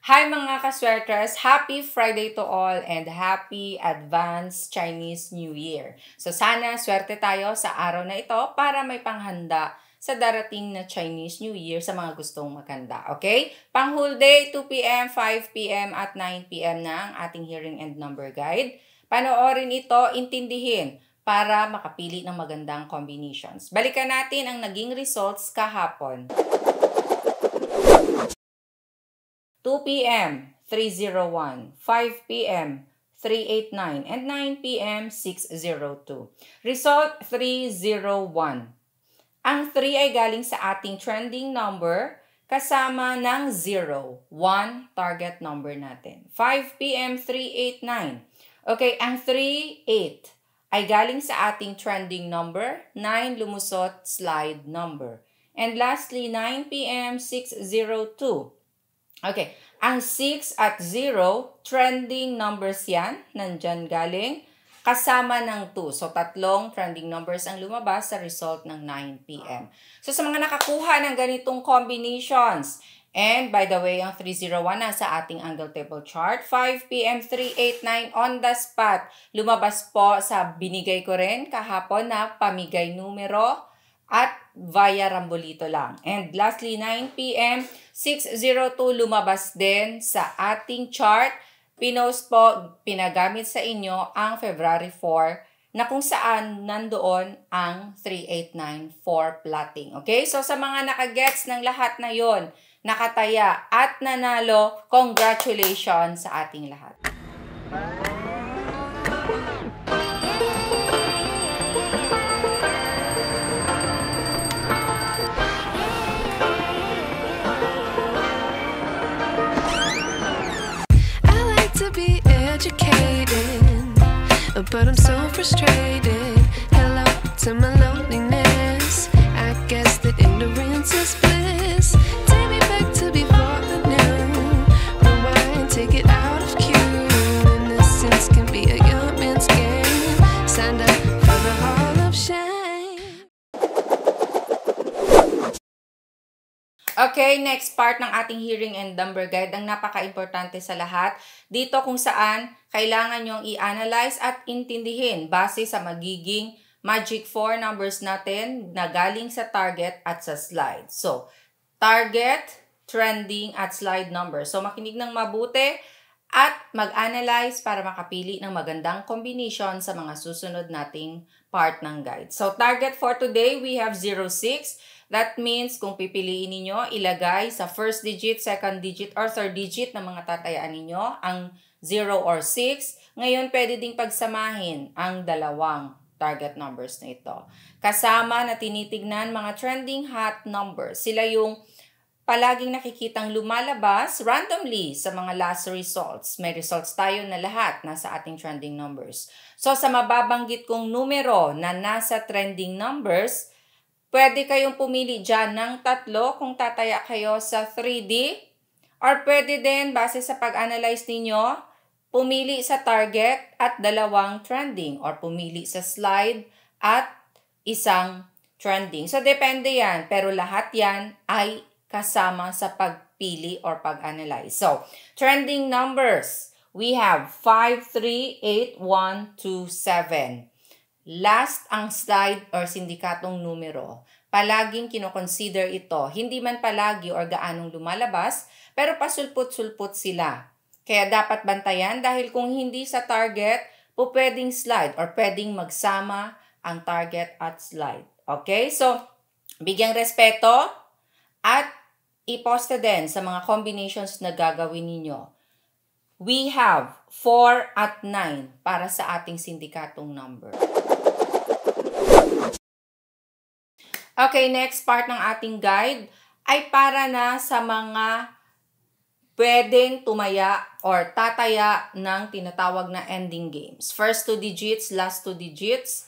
Hi mga kaswerters! Happy Friday to all and happy advanced Chinese New Year. So sana swerte tayo sa araw na ito para may panghanda sa darating na Chinese New Year sa mga gustong maganda. Okay? Pang whole day, 2 p.m., 5 p.m. at 9 p.m. na ang ating hearing and number guide. Panoorin ito, intindihin para makapili ng magandang combinations. Balikan natin ang naging results kahapon. 2 p.m. 301, 5 p.m. 389, and 9 p.m. 602. Result 301. Ang 3 ay galing sa ating trending number kasama ng 0, 1 target number natin. 5 p.m. 389. Okay, ang 3, 8 ay galing sa ating trending number, 9 lumusot slide number. And lastly, 9 p.m. 602. Okay, ang 6 at 0, trending numbers yan, nandyan galing, kasama ng 2. So, tatlong trending numbers ang lumabas sa result ng 9 p.m. So, sa mga nakakuha ng ganitong combinations, and by the way, ang 301 na sa ating angle table chart, 5 p.m. 389 on the spot, lumabas po sa binigay ko rin kahapon na pamigay numero, at via Rambolito lang. And lastly, 9 p.m. 602 lumabas din sa ating chart. Pinost po, pinagamit sa inyo ang February 4 na kung saan nandoon ang 389 for plotting. Okay? So sa mga nakagets ng lahat na yon, nakataya at nanalo, congratulations sa ating lahat. But I'm so frustrated. Hello to my loneliness. I guess that ignorance is bliss. Take me back to before I knew. Rewind, take it out of cue. Innocence can be a young man's game. Signed up for the hall of shame. Okay, next part ng ating hearing and number guide, ang napaka-importante sa lahat. Dito kung saan kailangan nyong i-analyze at intindihin base sa magiging magic 4 numbers natin na galing sa target at sa slide. So, target, trending, at slide number. So, makinig ng mabuti at mag-analyze para makapili ng magandang combination sa mga susunod nating part ng guide. So, target for today, we have 06. That means kung pipiliin ninyo, ilagay sa first digit, second digit, or third digit na mga tatayaan ninyo ang 0 or 6. Ngayon, pwede ding pagsamahin ang dalawang target numbers na ito. Kasama na tinitignan mga trending hot numbers. Sila yung palaging nakikitang lumalabas randomly sa mga last results. May results tayo na lahat nasa ating trending numbers. So, sa mababanggit kong numero na nasa trending numbers, pwede kayong pumili dyan ng 3 kung tataya kayo sa 3D. Or pwede din, base sa pag-analyze ninyo, pumili sa target at 2 trending. Or pumili sa slide at 1 trending. So, depende yan. Pero lahat yan ay kasama sa pagpili or pag-analyze. So, trending numbers. We have 5, 3, 8, 1, 2, 7. Last ang slide or sindikatong numero. Palaging kinoconsider ito. Hindi man palagi or gaanong lumalabas, pero pasulput-sulput sila. Kaya dapat bantayan dahil kung hindi sa target, pwedeng slide or pwedeng magsama ang target at slide. Okay? So, bigyang respeto at iposte din sa mga combinations na gagawin ninyo. We have 4 at 9 para sa ating sindikatong number. Okay, next part ng ating guide ay para na sa mga pwedeng tumaya or tataya ng tinatawag na ending games. First 2 digits, last 2 digits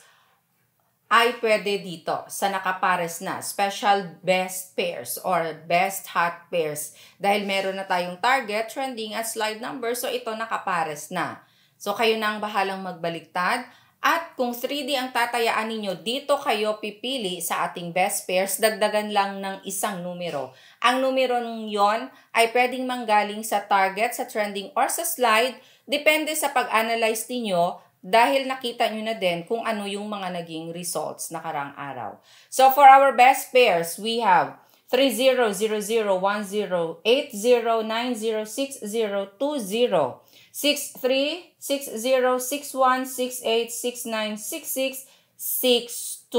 ay pwede dito sa nakapares na special best pairs or best hot pairs. Dahil meron na tayong target, trending at slide number, so ito nakapares na. So kayo na ang bahalang magbaliktad At kung 3D ang tatayaan ninyo, dito kayo pipili sa ating best pairs, dagdagan lang ng isang numero. Ang numero yon ay pwedeng manggaling sa target, sa trending, or sa slide, depende sa pag-analyze ninyo dahil nakita nyo na din kung ano yung mga naging results nakarang araw. So for our best pairs, we have 30001080906020. 63606168696662.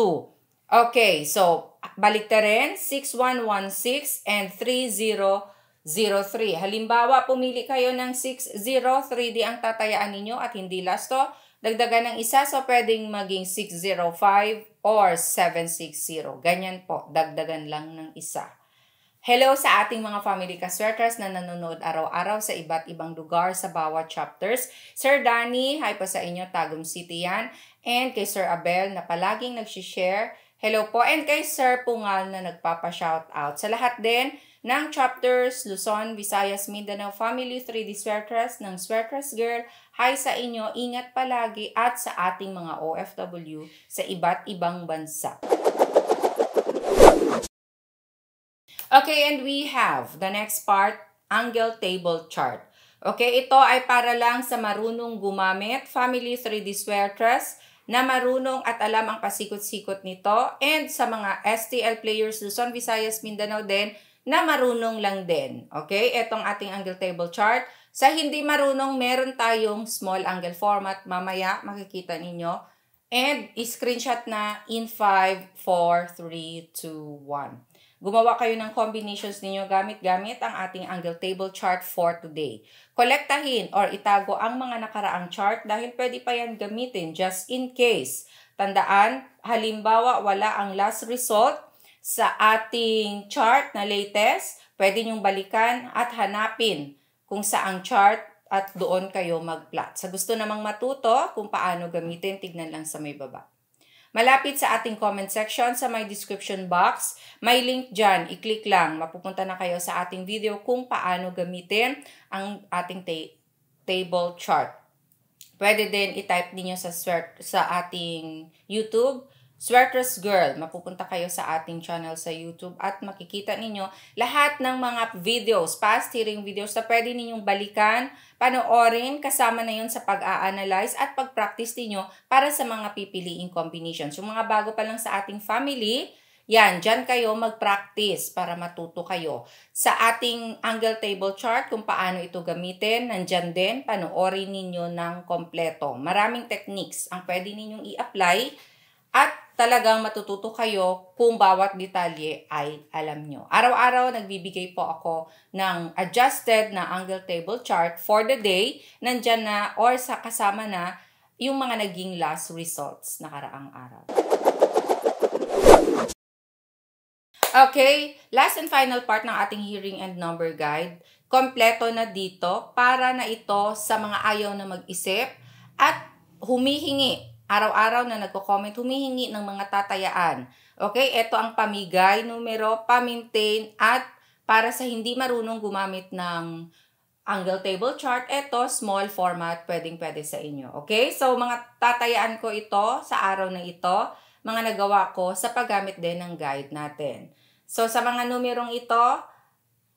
Okay, so baliktarin 6116 and 3003. Halimbawa, pumili kayo ng 60, 3D ang tatayaan ninyo at hindi lasto. Dagdagan ng isa, so pwedeng maging 605 or 760. Ganyan po, dagdagan lang ng isa. Hello sa ating mga family kaswerters na nanonood araw-araw sa iba't ibang lugar sa bawat chapters. Sir Danny, hi po sa inyo, Tagum City yan. And kay Sir Abel na palaging nagsishare. Hello po. And kay Sir Pungal na nagpapa-shoutout. Sa lahat din ng chapters, Luzon, Visayas, Mindanao, Family 3D Swerters ng Swerters Girl, hi sa inyo, ingat palagi at sa ating mga OFW sa iba't ibang bansa. Okay, and we have the next part, angle table chart. Okay, ito ay para lang sa marunong gumamit, Family 3D Swerters, na marunong at alam ang pasikot-sikot nito, and sa mga STL players, Luzon, Visayas, Mindanao din, na marunong lang din. Okay, itong ating angle table chart. Sa hindi marunong, meron tayong small angle format. Mamaya, makikita ninyo. And screenshot na in 5, 4, 3, 2, 1. Gumawa kayo ng combinations ninyo gamit-gamit ang ating angle table chart for today. Kolektahin or itago ang mga nakaraang chart dahil pwede pa yan gamitin just in case. Tandaan, halimbawa wala ang last result sa ating chart na latest, pwede nyong balikan at hanapin kung saang chart at doon kayo mag-plot. Sa gusto namang matuto kung paano gamitin, tignan lang sa may baba. Malapit sa ating comment section, sa my description box, may link dyan. I-click lang. Mapupunta na kayo sa ating video kung paano gamitin ang ating table chart. Pwede din i-type ninyo sa ating YouTube, Swerters Girl. Mapupunta kayo sa ating channel sa YouTube at makikita ninyo lahat ng mga videos, past hearing videos na pwede ninyong balikan, panoorin, kasama na yun sa pag-a-analyze at pag-practice ninyo para sa mga pipiliing combinations. Yung mga bago pa lang sa ating family, yan, dyan kayo mag-practice para matuto kayo. Sa ating angle table chart, kung paano ito gamitin, nandyan din, panoorin ninyo ng kompleto. Maraming techniques ang pwede ninyong i-apply at talagang matututo kayo kung bawat detalye ay alam nyo. Araw-araw, nagbibigay po ako ng adjusted na angle table chart for the day. Nandyan na or sa kasama na yung mga naging last results nakaraang araw. Okay, last and final part ng ating hearing and number guide. Kompleto na dito para na ito sa mga ayaw na mag-isip at humihingi. Araw-araw na nagko-comment, humihingi ng mga tatayaan. Okay, ito ang pamigay, numero, pa-maintain, at para sa hindi marunong gumamit ng angle table chart, ito, small format, pwedeng-pwede sa inyo. Okay, so mga tatayaan ko ito sa araw na ito, mga nagawa ko sa paggamit din ng guide natin. So sa mga numerong ito,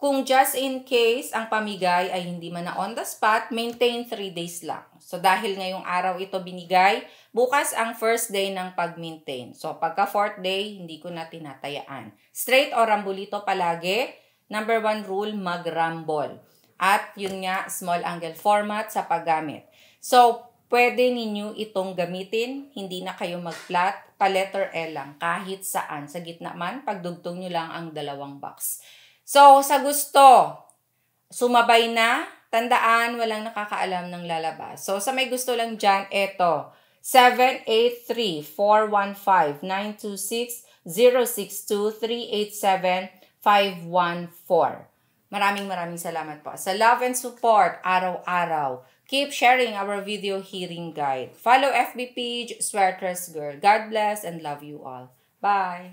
kung just in case ang pamigay ay hindi man na on the spot, maintain 3 days lang. So dahil ngayong araw ito binigay, bukas ang first day ng pag-maintain. So pagka 4th day, hindi ko na tinatayaan. Straight o rambulito palagi. Number 1 rule, mag-rumble. At yun nga, small angle format sa paggamit. So pwede ninyo itong gamitin, hindi na kayo mag-plot, pa letter L lang, kahit saan. Sa gitna man, pagdugtong nyo lang ang dalawang box. So, sa gusto, sumabay na, tandaan, walang nakakaalam ng lalabas. So, sa may gusto lang dyan, eto, 783-415-926-062-387-514. Maraming salamat po. Sa love and support, araw-araw. Keep sharing our video hearing guide. Follow FB page, Swerters Girl. God bless and love you all. Bye!